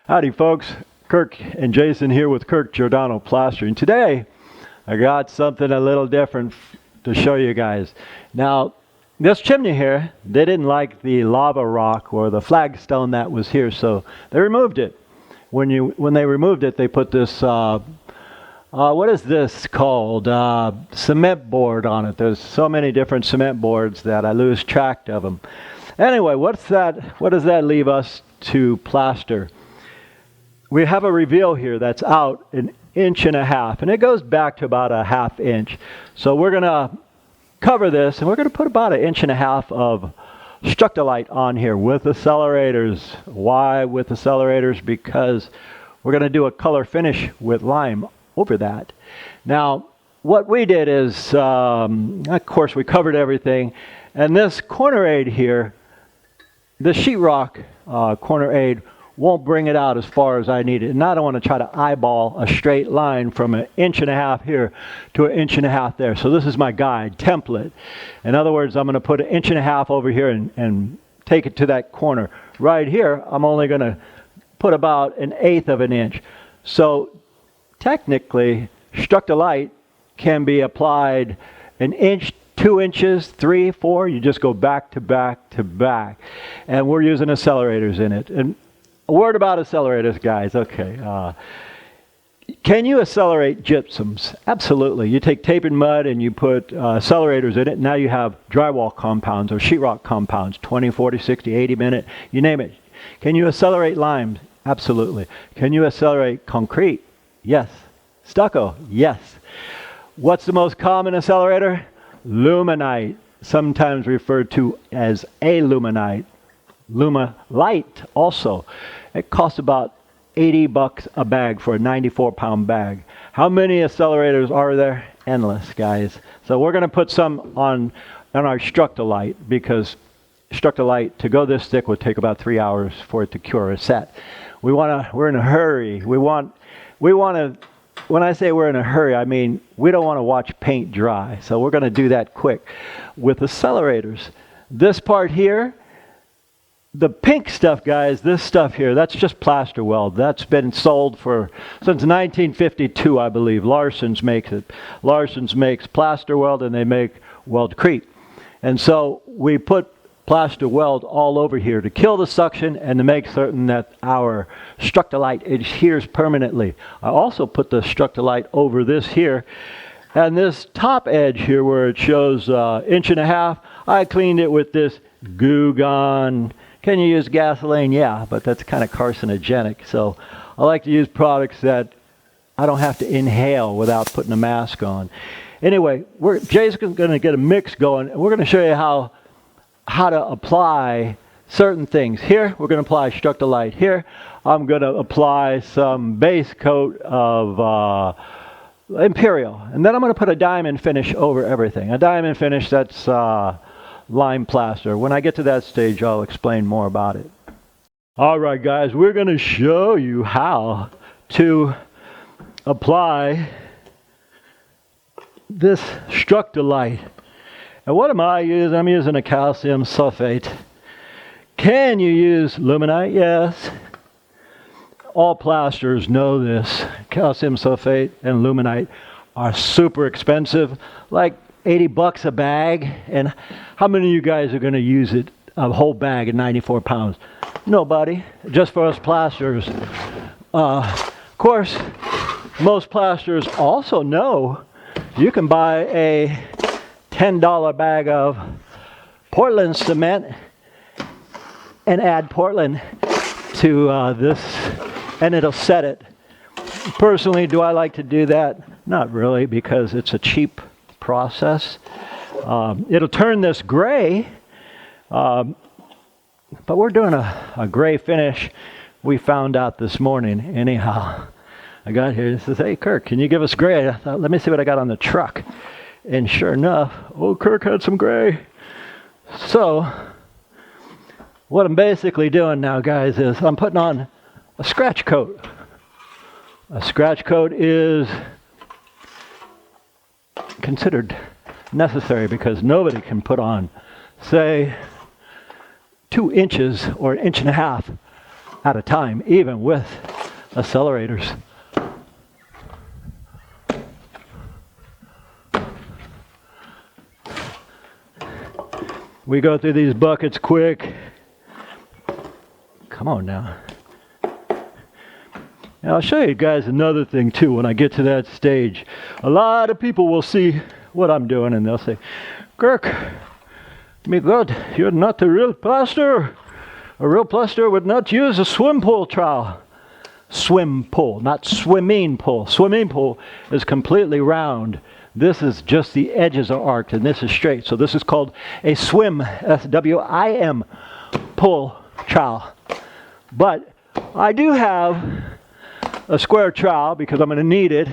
Howdy folks, Kirk and Jason here with Kirk Giordano Plastering. Today I got something a little different to show you guys. Now this chimney here, they didn't like the lava rock or the flagstone that was here, so they removed it. When they removed it, they put this what is this called? Cement board on it. There's so many different cement boards that I lose track of them. Anyway, what does that leave us to plaster? We have a reveal here that's out 1.5 inches, and it goes back to about 1/2 inch. So we're going to cover this, and we're going to put about 1.5 inches of Structural-lite on here with accelerators. Why with accelerators? Because we're going to do a color finish with lime over that. Now, what we did is, of course, we covered everything, and this corner aid here, the sheetrock corner aid, won't bring it out as far as I need it. And I don't want to try to eyeball a straight line from 1.5 inches here to 1.5 inches there. So this is my guide template. In other words, I'm going to put 1.5 inches over here and take it to that corner. Right here, I'm only going to put about 1/8 of an inch. So technically, Structural-lite can be applied 1 inch, 2 inches, 3, 4. You just go back to back to back. And we're using accelerators in it. And a word about accelerators, guys. Okay. Can you accelerate gypsums? Absolutely. You take tape and mud and you put accelerators in it. Now you have drywall compounds or sheetrock compounds, 20, 40, 60, 80 minute, you name it. Can you accelerate lime? Absolutely. Can you accelerate concrete? Yes. Stucco? Yes. What's the most common accelerator? Luminite, sometimes referred to as a luminite. Luminite also. It costs about $80 a bag for a 94-pound bag. How many accelerators are there? Endless, guys. So we're going to put some on our Structural-lite, because Structural-lite to go this thick would take about 3 hours for it to cure or set. We're in a hurry. We want to, when I say we're in a hurry, I mean we don't want to watch paint dry. So we're going to do that quick with accelerators. This part here, the pink stuff, guys, this stuff here, that's just plaster weld. That's been sold since 1952, I believe. Larson's makes it. Larson's makes plaster weld, and they make weldcrete. And so we put plaster weld all over here to kill the suction and to make certain that our Structural-lite adheres permanently. I also put the Structural-lite over this here, and this top edge here where it shows 1.5 inches, I cleaned it with this Goo Gone. Can you use gasoline? Yeah, but that's kind of carcinogenic. So I like to use products that I don't have to inhale without putting a mask on. Anyway, Jay's going to get a mix going, and we're going to show you how to apply certain things. Here, we're going to apply Structural-lite. Here, I'm going to apply some base coat of Imperial. And then I'm going to put a diamond finish over everything. A diamond finish, that's lime plaster. When I get to that stage, I'll explain more about it. All right, guys, we're going to show you how to apply this Structural-lite. And what am I using? I'm using a calcium sulfate. Can you use luminite? Yes. All plasters know this. Calcium sulfate and luminite are super expensive, like $80 a bag. And how many of you guys are going to use it, a whole bag at 94 pounds? Nobody. Just for us plasters. Of course, most plasters also know you can buy a $10 bag of Portland cement and add Portland to this, and it'll set it. Personally, do I like to do that? Not really, because it's a cheap process. It'll turn this gray, but we're doing a gray finish. We found out this morning. Anyhow, I got here and says, "Hey Kirk, can you give us gray?" I thought, let me see what I got on the truck. And sure enough, old Kirk had some gray. So what I'm basically doing now, guys, is I'm putting on a scratch coat. A scratch coat is considered necessary because nobody can put on, say, 2 inches or 1.5 inches at a time, even with accelerators. We go through these buckets quick. Come on now. Now I'll show you guys another thing too when I get to that stage. A lot of people will see what I'm doing and they'll say, Kirk, my God, you're not a real plaster. A real plaster would not use a swim pool trowel. Swim pool, not swimming pool. Swimming pool is completely round. This is just the edges are arced and this is straight. So this is called a swim, S-W-I-M, pool trowel. But I do have a square trowel because I'm going to need it,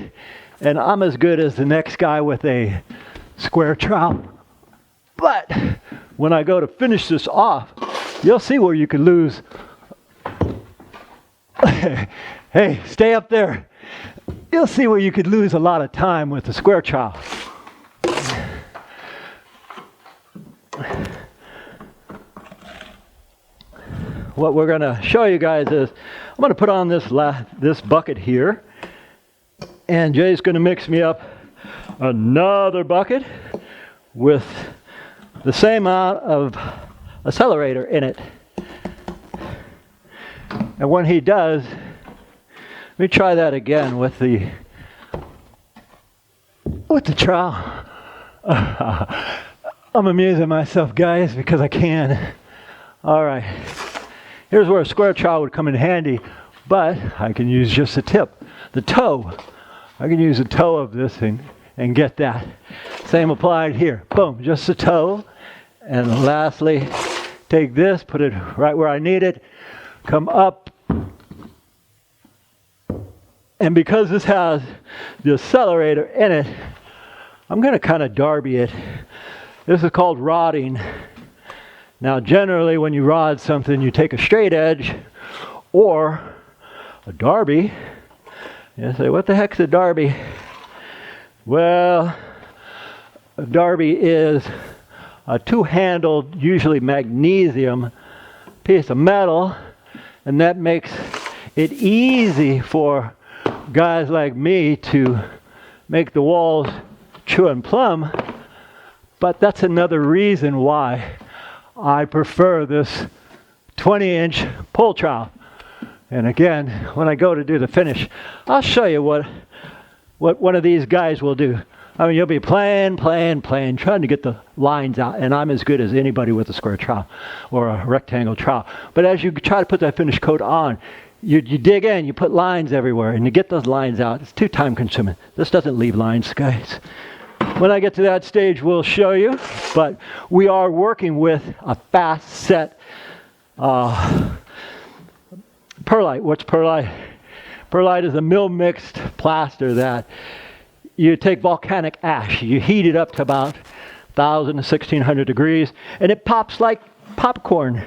and I'm as good as the next guy with a square trowel. But when I go to finish this off, you'll see where you could lose. Hey, stay up there. You'll see where you could lose a lot of time with the square trowel. What we're going to show you guys is I'm going to put on this bucket here, and Jay's going to mix me up another bucket with the same amount of accelerator in it. And when he does, let me try that again with the trowel. I'm amusing myself, guys, because I can. All right. Here's where a square trowel would come in handy, but I can use just the tip, the toe. I can use the toe of this thing and get that. Same applied here. Boom, just the toe. And lastly, take this, put it right where I need it, come up. And because this has the accelerator in it, I'm going to kind of darby it. This is called rodding. Now generally when you rod something, you take a straight edge or a darby. You say, what the heck's a darby? Well, a darby is a two-handled, usually magnesium piece of metal, and that makes it easy for guys like me to make the walls true and plumb. But that's another reason why I prefer this 20-inch pull trowel. And again, when I go to do the finish, I'll show you what one of these guys will do. I mean, you'll be playing, trying to get the lines out, and I'm as good as anybody with a square trowel or a rectangle trowel. But as you try to put that finish coat on, you dig in, you put lines everywhere, and you get those lines out. It's too time consuming. This doesn't leave lines, guys. When I get to that stage, we'll show you, but we are working with a fast set perlite. What's perlite? Perlite is a mill-mixed plaster that you take volcanic ash, you heat it up to about 1,000 to 1,600 degrees, and it pops like popcorn.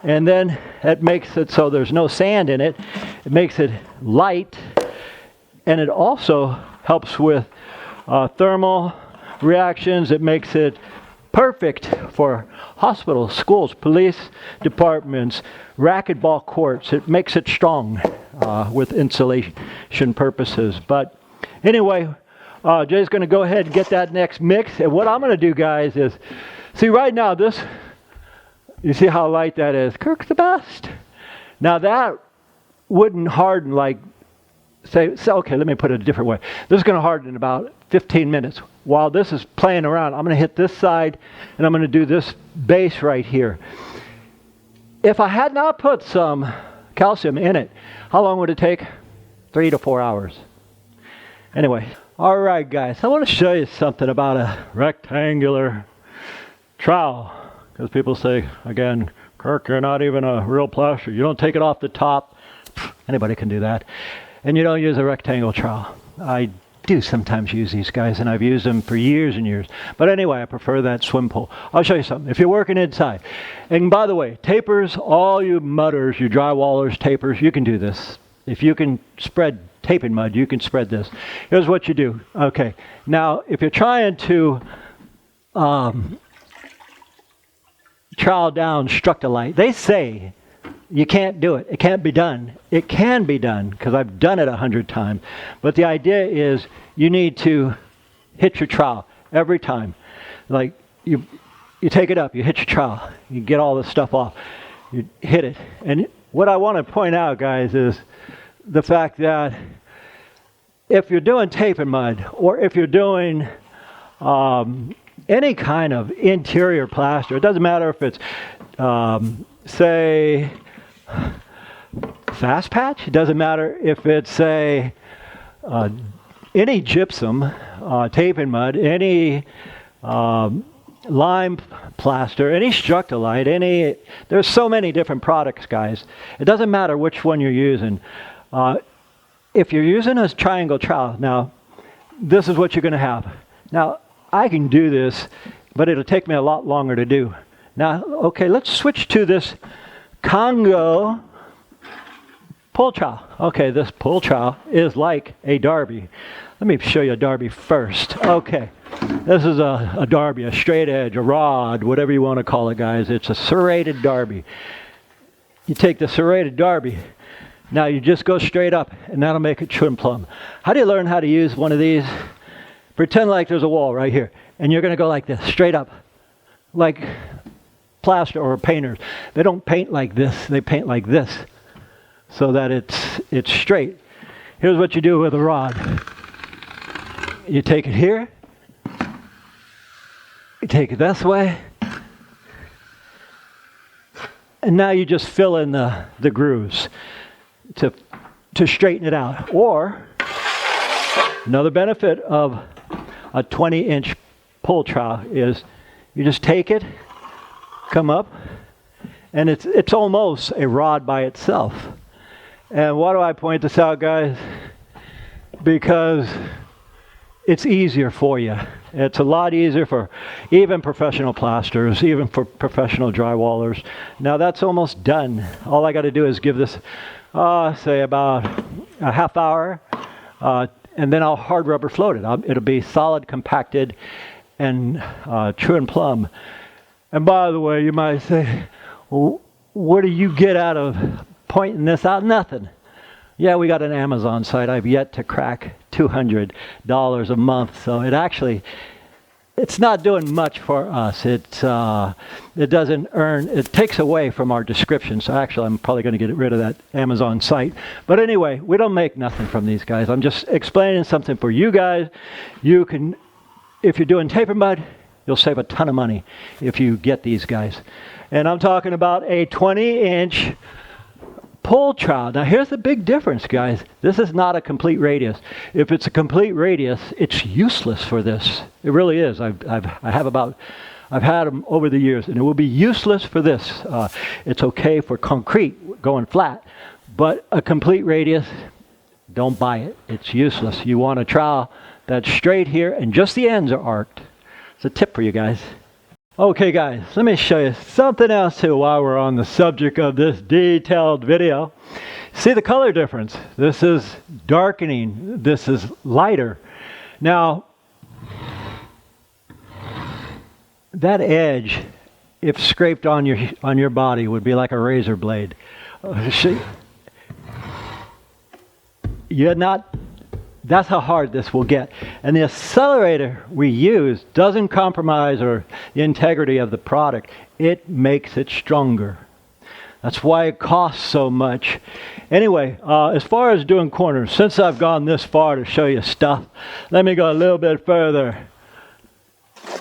And then it makes it so there's no sand in it. It makes it light, and it also helps with thermal reactions. It makes it perfect for hospitals, schools, police departments, racquetball courts. It makes it strong with insulation purposes. But anyway, Jay's going to go ahead and get that next mix. And what I'm going to do, guys, is, see right now this, you see how light that is? Kirk's the best. Now that wouldn't harden like, say, okay, let me put it a different way. This is going to harden in about 15 minutes. While this is playing around, I'm going to hit this side, and I'm going to do this base right here. If I had not put some calcium in it, how long would it take? 3 to 4 hours. Anyway, all right, guys, I want to show you something about a rectangular trowel. Because people say, again, Kirk, you're not even a real plaster. You don't take it off the top. Anybody can do that. And you don't use a rectangle trowel. I do sometimes use these guys, and I've used them for years and years. But anyway, I prefer that swim pool. I'll show you something. If you're working inside, and by the way, tapers, all you mudders, you drywallers, tapers, you can do this. If you can spread tape and mud, you can spread this. Here's what you do. Okay, now if you're trying to trowel down Structural-lite, they say You can't do it. It can't be done. It can be done because I've done it 100 times. But the idea is you need to hit your trowel every time. Like you take it up, you hit your trowel, you get all this stuff off, you hit it. And what I want to point out, guys, is the fact that if you're doing tape and mud, or if you're doing any kind of interior plaster, it doesn't matter if it's, say, fast patch. It doesn't matter if it's, say, any gypsum, tape and mud, any lime plaster, any Structural-lite, there's so many different products, guys. It doesn't matter which one you're using. If you're using a triangle trowel, now, this is what you're going to have. Now, I can do this, but it'll take me a lot longer to do. Now, okay, let's switch to this Congo pull trowel. Okay, this pull trowel is like a derby. Let me show you a derby first. Okay, this is a derby, a straight edge, a rod, whatever you want to call it, guys. It's a serrated derby. You take the serrated derby. Now you just go straight up, and that'll make it trim plumb. How do you learn how to use one of these? Pretend like there's a wall right here, and you're going to go like this, straight up, like plaster or painters. They don't paint like this. They paint like this, so that it's straight. Here's what you do with a rod. You take it here. You take it this way. And now you just fill in the grooves to straighten it out. Or another benefit of a 20-inch pull trowel is you just take it, come up, and it's almost a rod by itself. And why do I point this out, guys? Because it's easier for you. It's a lot easier for even professional plasters, even for professional drywallers. Now that's almost done. All I got to do is give this, say about a half hour, and then I'll hard rubber float it. It'll be solid, compacted, and true and plumb. And by the way, you might say, well, what do you get out of pointing this out? Nothing. Yeah, we got an Amazon site. I've yet to crack $200 a month. So it's not doing much for us. It doesn't earn, it takes away from our description. So actually, I'm probably going to get rid of that Amazon site. But anyway, we don't make nothing from these guys. I'm just explaining something for you guys. You can, if you're doing tape and mud, you'll save a ton of money if you get these guys. And I'm talking about a 20-inch pull trowel. Now here's the big difference, guys. This is not a complete radius. If it's a complete radius, it's useless for this. It really is. I've had them over the years, and it will be useless for this. It's okay for concrete going flat, but a complete radius, don't buy it. It's useless. You want a trowel that's straight here, and just the ends are arced. It's a tip for you guys. Okay guys, let me show you something else too while we're on the subject of this detailed video. See the color difference? This is darkening, this is lighter. Now, that edge, if scraped on your body, would be like a razor blade. That's how hard this will get. And the accelerator we use doesn't compromise the integrity of the product. It makes it stronger. That's why it costs so much. Anyway, as far as doing corners, since I've gone this far to show you stuff, let me go a little bit further.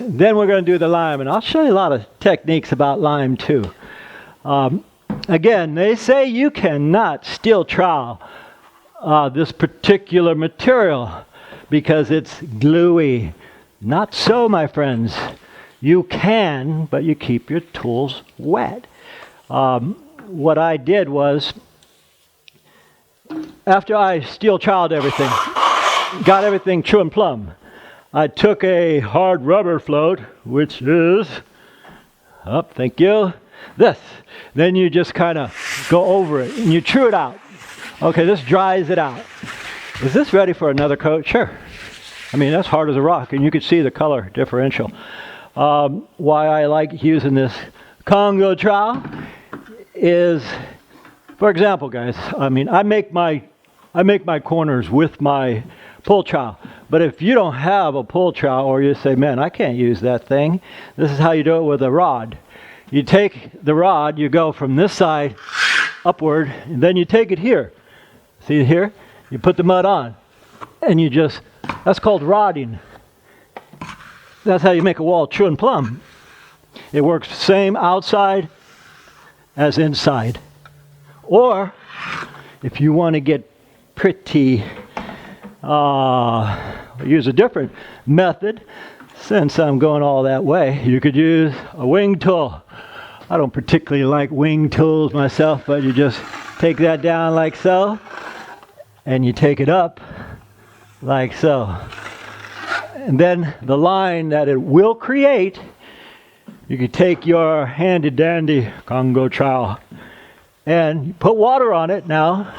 Then we're going to do the lime, and I'll show you a lot of techniques about lime too. Again, they say you cannot steel trowel this particular material because it's gluey. Not so, my friends. You can, but you keep your tools wet. What I did was, after I steel troweled everything, got everything true and plumb, I took a hard rubber float, which is, thank you, this. Then you just kind of go over it and you true it out. Okay, this dries it out. Is this ready for another coat? Sure. I mean, that's hard as a rock, and you can see the color differential. Why I like using this Congo trowel is For example, guys, I mean, I make my corners with my pull trowel. But if you don't have a pull trowel, or you say, man, I can't use that thing, this is how you do it with a rod. You take the rod, you go from this side upward, and then you take it here. See here? You put the mud on, and you just, that's called rodding. That's how you make a wall true and plumb. It works same outside as inside. Or, if you want to get pretty, use a different method, since I'm going all that way, you could use a wing tool. I don't particularly like wing tools myself, but you just take that down like so, and you take it up like so. And then the line that it will create, you could take your handy dandy Congo trowel and put water on it. Now,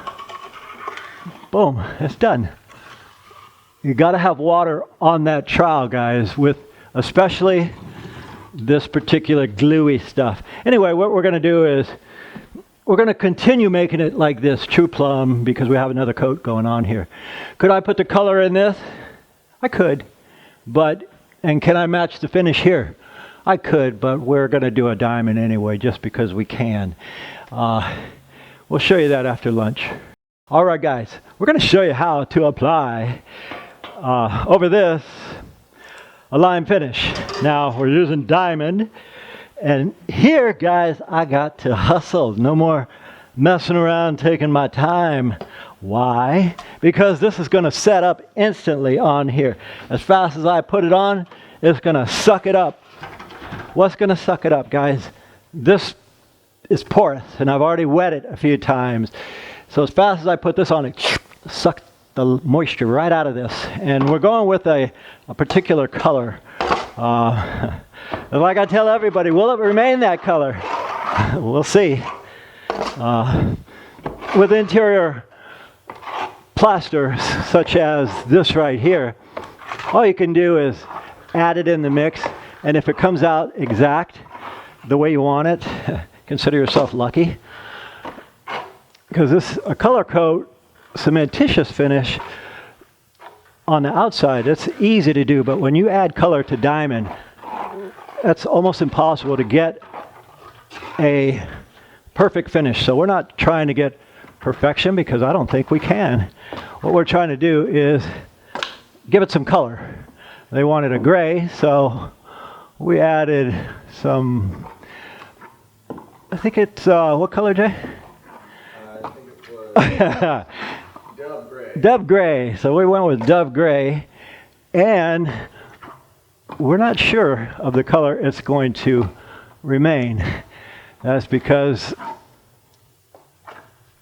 boom, it's done. You got to have water on that trowel, guys, with especially this particular gluey stuff. Anyway, what we're going to do is we're going to continue making it like this, true plumb, because we have another coat going on here. Could I put the color in this? I could, but, and can I match the finish here? I could, but we're going to do a diamond anyway, just because we can. We'll show you that after lunch. All right, guys, we're going to show you how to apply over this a lime finish. Now, we're using Diamond. And here, guys, I got to hustle. No more messing around, taking my time. Why? Because this is going to set up instantly on here. As fast as I put it on, it's going to suck it up. What's going to suck it up, guys? This is porous, and I've already wet it a few times. So as fast as I put this on, it sucks the moisture right out of this. And we're going with a particular color. Like I tell everybody, will it remain that color? We'll see. With interior plasters, such as this right here, all you can do is add it in the mix, and if it comes out exact the way you want it, consider yourself lucky. Because this, a color coat, cementitious finish on the outside, it's easy to do, but when you add color to Diamond, that's almost impossible to get a perfect finish. So we're not trying to get perfection, because I don't think we can. What we're trying to do is give it some color. They wanted a gray, so we added some, I think it's, what color, Jay? I think it was Dove Gray. Dove Gray. So we went with Dove Gray, and we're not sure of the color it's going to remain. That's because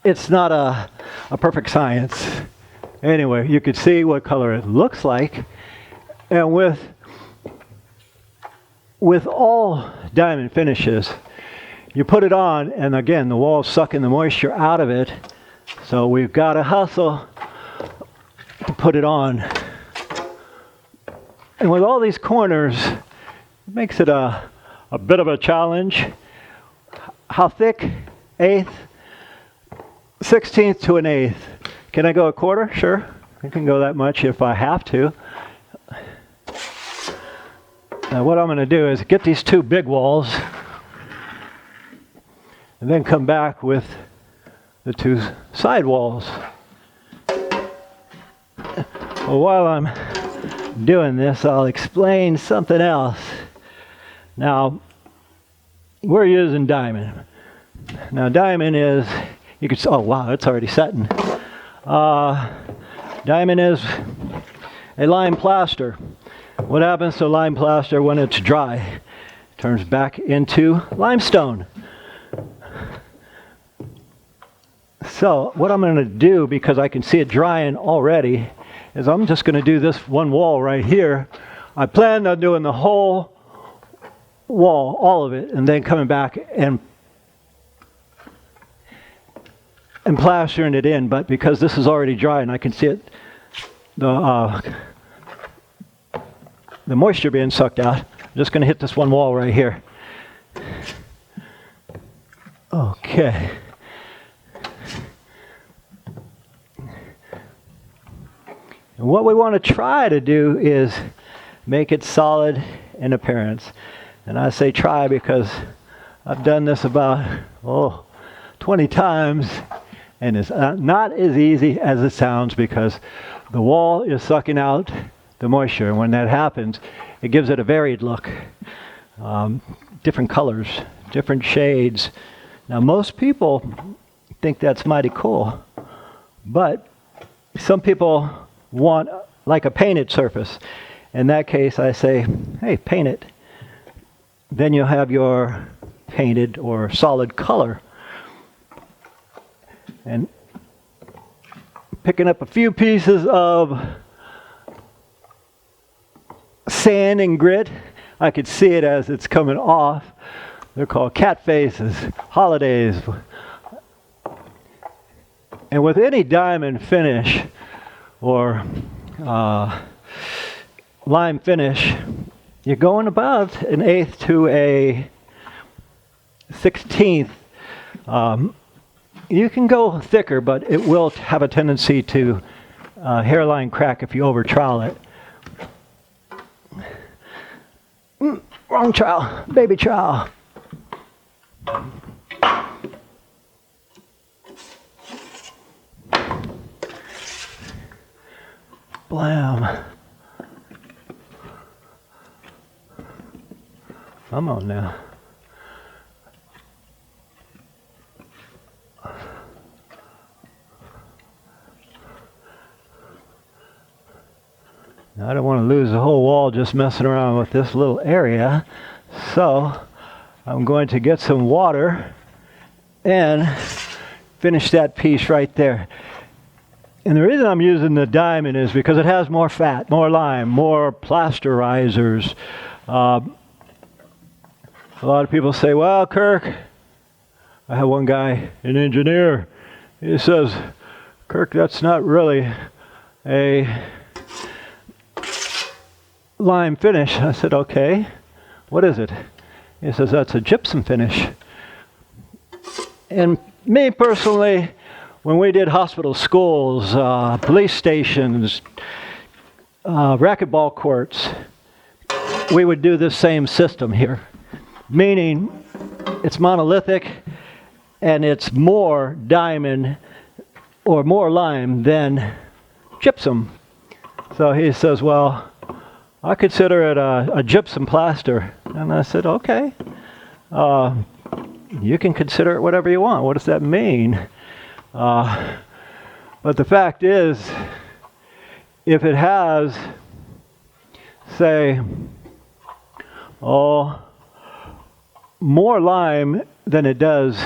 it's not a perfect science. Anyway, you could see what color it looks like, and with all diamond finishes, you put it on, and again, the wall's sucking the moisture out of it, so we've got to hustle to put it on. And with all these corners, it makes it a bit of a challenge. How thick? 1/8, 1/16 to 1/8. Can I go 1/4? Sure, I can go that much if I have to. Now what I'm going to do is get these two big walls, and then come back with the two side walls. Well, while I'm doing this, I'll explain something else. Now, we're using Diamond. Now, Diamond is, you could say, oh wow, it's already setting. Diamond is a lime plaster. What happens to lime plaster when it's dry? It turns back into limestone. So what I'm going to do, because I can see it drying already, is I'm just going to do this one wall right here. I planned on doing the whole wall, all of it, and then coming back and plastering it in. But because this is already dry and I can see it, the moisture being sucked out, I'm just going to hit this one wall right here. Okay. And what we want to try to do is make it solid in appearance. And I say try because I've done this about 20 times, and it's not as easy as it sounds because the wall is sucking out the moisture, and when that happens, it gives it a varied look. Different colors, different shades. Now most people think that's mighty cool, but some people want like a painted surface. In that case, I say, hey, paint it. Then you'll have your painted or solid color. And picking up a few pieces of sand and grit, I could see it as it's coming off. They're called cat faces, holidays. And with any diamond finish or lime finish, you're going about an 1/8 to a 1/16. You can go thicker, but it will have a tendency to hairline crack if you over trowel it. Wrong trowel, baby trowel. Blam. Come on now. Now, I don't want to lose the whole wall just messing around with this little area, so I'm going to get some water and finish that piece right there. And the reason I'm using the Diamond is because it has more fat, more lime, more plasterizers. A lot of people say, well, Kirk, I have one guy, an engineer, he says, Kirk, that's not really a lime finish. I said, okay, what is it? He says, that's a gypsum finish. And me personally, when we did hospital schools, police stations, racquetball courts, we would do this same system here. Meaning, it's monolithic and it's more diamond or more lime than gypsum. So he says, well, I consider it a gypsum plaster. And I said, okay, you can consider it whatever you want. What does that mean? But the fact is, if it has, say, more lime than it does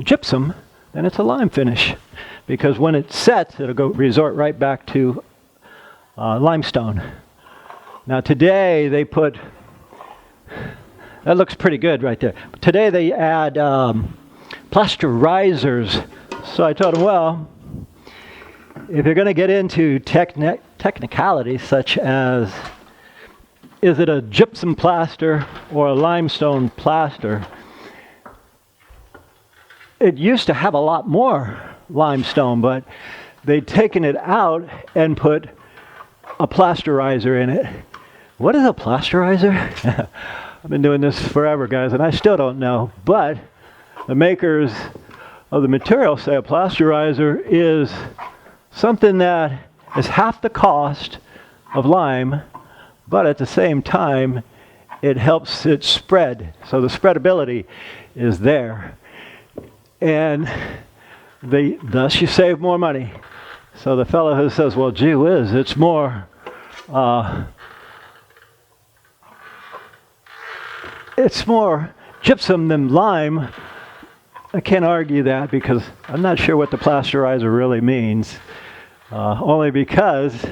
gypsum, then it's a lime finish. Because when it sets, it'll go resort right back to limestone. Now today they put, that looks pretty good right there. Today they add Plasterizers. So I told him, well, if you're going to get into technicalities such as, is it a gypsum plaster or a limestone plaster? It used to have a lot more limestone, but they'd taken it out and put a plasterizer in it. What is a plasterizer? I've been doing this forever, guys, and I still don't know. But the makers of the material say a plasterizer is something that is half the cost of lime, but at the same time, it helps it spread. So the spreadability is there. And thus you save more money. So the fellow who says, well, gee whiz, it's more gypsum than lime. I can't argue that because I'm not sure what the plasterizer really means. Only because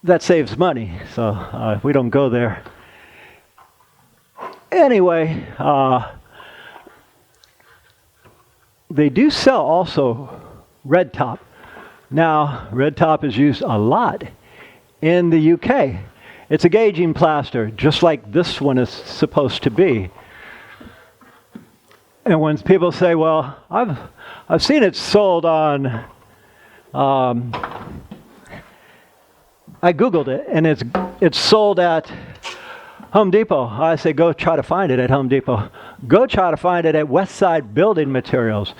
that saves money. So we don't go there. Anyway, they do sell also red top. Now, red top is used a lot in the UK. It's a gauging plaster, just like this one is supposed to be. And when people say, well, I've seen it sold on I Googled it, and it's sold at Home Depot. I say go try to find it at Home Depot. Go try to find it at Westside Building Materials.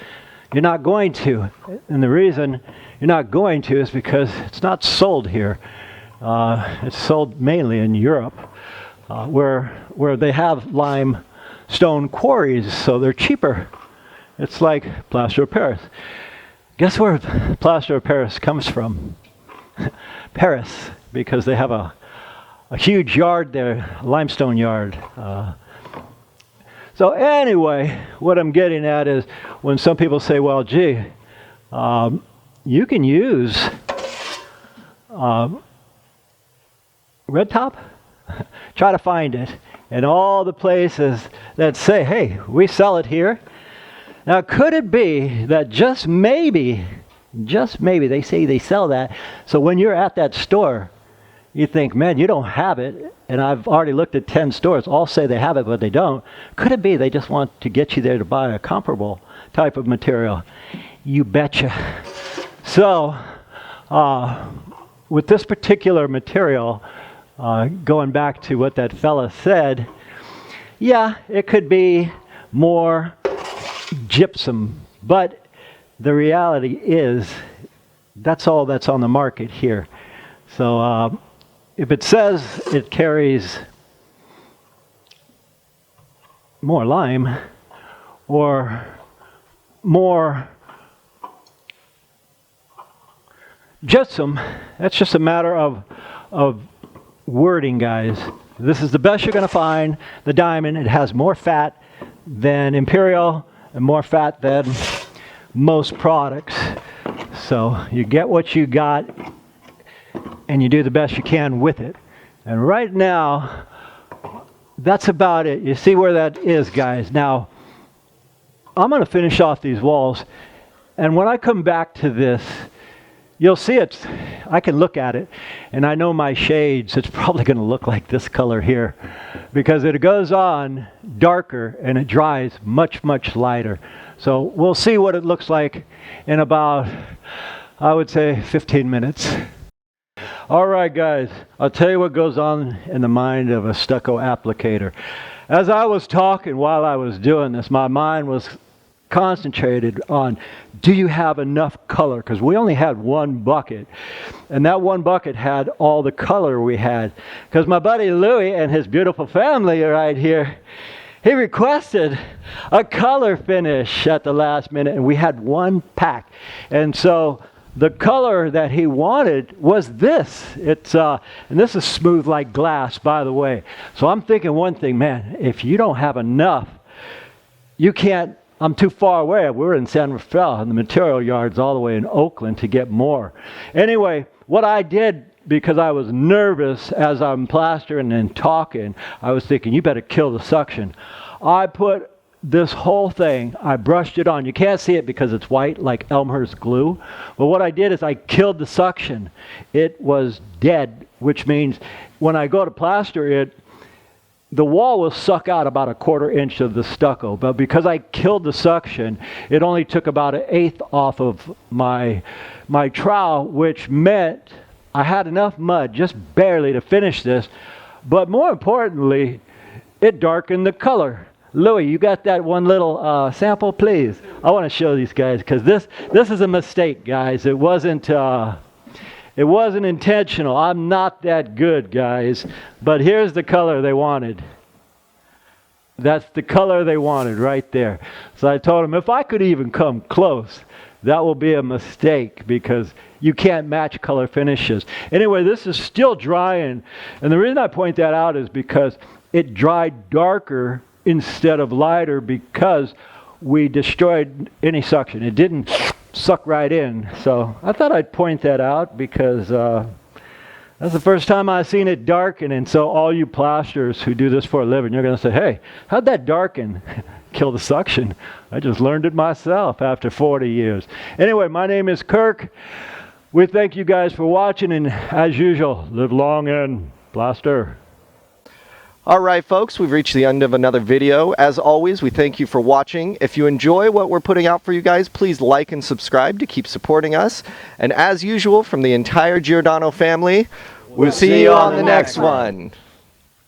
You're not going to. And the reason you're not going to is because it's not sold here. It's sold mainly in Europe, where they have limestone quarries, so they're cheaper. It's like plaster of Paris. Guess where plaster of Paris comes from? Paris, because they have a huge yard there, limestone yard. So anyway, what I'm getting at is when some people say, well, gee, you can use red top? Try to find it in all the places that say, hey, we sell it here. Now, could it be that just maybe, they say they sell that, so when you're at that store, you think, man, you don't have it, and I've already looked at 10 stores, all say they have it, but they don't. Could it be they just want to get you there to buy a comparable type of material? You betcha. So, with this particular material, going back to what that fella said, yeah, it could be more gypsum, but the reality is that's all that's on the market here. So if it says it carries more lime or more gypsum, that's just a matter of wording, guys. This is the best you're going to find. The Diamond, it has more fat than Imperial and more fat than most products. So you get what you got and you do the best you can with it. And right now, that's about it. You see where that is, guys. Now, I'm going to finish off these walls, and when I come back to this, you'll see it. I can look at it, and I know my shades, it's probably going to look like this color here, because it goes on darker and it dries much, much lighter. So we'll see what it looks like in about, I would say, 15 minutes. All right, guys, I'll tell you what goes on in the mind of a stucco applicator. As I was talking while I was doing this, my mind was concentrated on, do you have enough color? Because we only had one bucket, and that one bucket had all the color we had. Because my buddy Louie and his beautiful family right here, he requested a color finish at the last minute, and we had one pack. And so the color that he wanted was this. It's and this is smooth like glass, by the way. So I'm thinking one thing, man, if you don't have enough, you can't. I'm too far away. We're in San Rafael, and the material yard's all the way in Oakland to get more. Anyway, what I did, because I was nervous as I'm plastering and talking, I was thinking, you better kill the suction. I put this whole thing, I brushed it on. You can't see it because it's white like Elmer's glue. But what I did is I killed the suction. It was dead, which means when I go to plaster it, the wall will suck out about 1/4 inch of the stucco, but because I killed the suction, it only took about 1/8 off of my trowel, which meant I had enough mud, just barely, to finish this. But more importantly, it darkened the color. Louie, you got that one little sample, please? I want to show these guys, because this is a mistake, guys. It wasn't intentional. I'm not that good, guys. But here's the color they wanted. That's the color they wanted right there. So I told them if I could even come close, that will be a mistake, because you can't match color finishes. Anyway, this is still drying. And the reason I point that out is because it dried darker instead of lighter, because we destroyed any suction. It didn't suck right in. So I thought I'd point that out, because that's the first time I've seen it darken. And so all you plasters who do this for a living, you're going to say, hey, how'd that darken? Kill the suction. I just learned it myself after 40 years. Anyway, my name is Kirk. We thank you guys for watching, and as usual, live long and plaster. All right, folks, we've reached the end of another video. As always, we thank you for watching. If you enjoy what we're putting out for you guys, please like and subscribe to keep supporting us. And as usual, from the entire Giordano family, We'll see you on the next one.